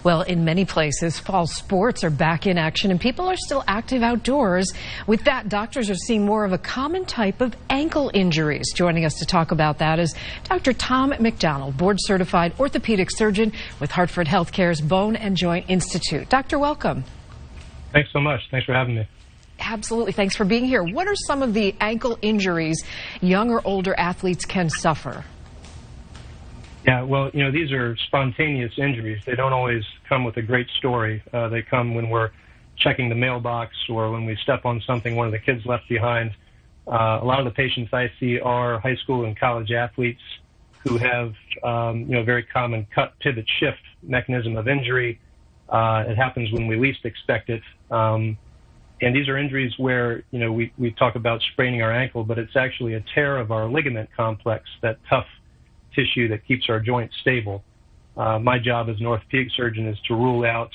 Well, in many places, fall sports are back in action and people are still active outdoors. With that, doctors are seeing more of a common type of ankle injuries. Joining us to talk about that is Dr. Tom McDonald, board-certified orthopedic surgeon with Hartford Healthcare's Bone and Joint Institute. Doctor, welcome. Thanks so much. Thanks for having me. Absolutely. Thanks for being here. What are some of the ankle injuries young or older athletes can suffer? Yeah, well, these are spontaneous injuries. They don't always come with a great story. They come when we're checking the mailbox or when we step on something one of the kids left behind. A lot of the patients I see are high school and college athletes who have, very common cut, pivot, shift mechanism of injury. It happens when we least expect it. And these are injuries where, we talk about spraining our ankle, but it's actually a tear of our ligament complex, that tough tissue that keeps our joints stable. My job as an orthopedic surgeon is to rule out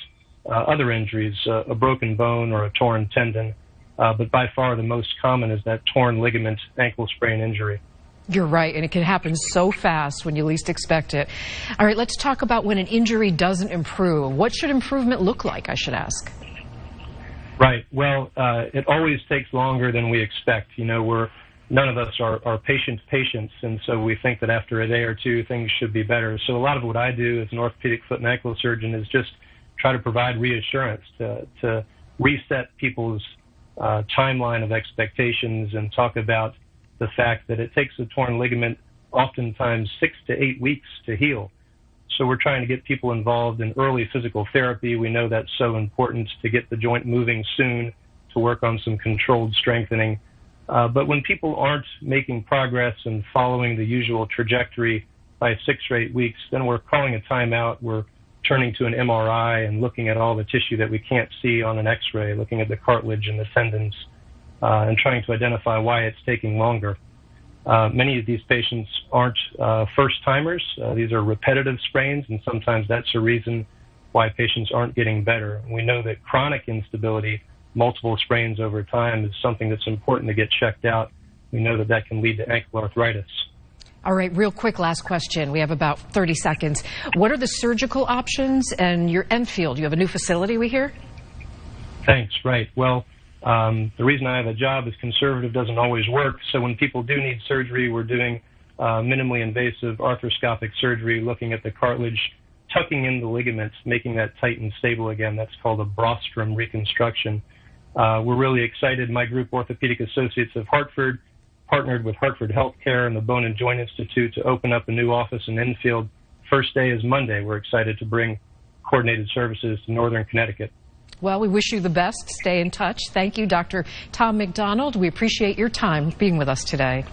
other injuries, a broken bone or a torn tendon. But by far the most common is that torn ligament ankle sprain injury. You're right, and it can happen so fast when you least expect it. All right, let's talk about when an injury doesn't improve. What should improvement look like, I should ask? Right. Well, it always takes longer than we expect. None of us are patients, and so we think that after a day or two, things should be better. So a lot of what I do as an orthopedic foot and ankle surgeon is just try to provide reassurance to reset people's timeline of expectations and talk about the fact that it takes a torn ligament oftentimes 6 to 8 weeks to heal. So we're trying to get people involved in early physical therapy. We know that's so important to get the joint moving soon, to work on some controlled strengthening. But when people aren't making progress and following the usual trajectory by 6 or 8 weeks, then we're calling a timeout. We're turning to an MRI and looking at all the tissue that we can't see on an X-ray, looking at the cartilage and the tendons, and trying to identify why it's taking longer. Many of these patients aren't first-timers. These are repetitive sprains, and sometimes that's a reason why patients aren't getting better. We know that chronic instability, multiple sprains over time, is something that's important to get checked out. We know that that can lead to ankle arthritis. All right, real quick, last question. We have about 30 seconds. What are the surgical options and your Enfield? You have a new facility, we hear? Thanks, right. Well, the reason I have a job is conservative doesn't always work. So when people do need surgery, we're doing minimally invasive arthroscopic surgery, looking at the cartilage, tucking in the ligaments, making that tight and stable again. That's called a Brostrom reconstruction. We're really excited. My group, Orthopedic Associates of Hartford, partnered with Hartford Healthcare and the Bone and Joint Institute to open up a new office in Enfield. First day is Monday. We're excited to bring coordinated services to Northern Connecticut. Well, we wish you the best. Stay in touch. Thank you, Dr. Tom McDonald. We appreciate your time being with us today.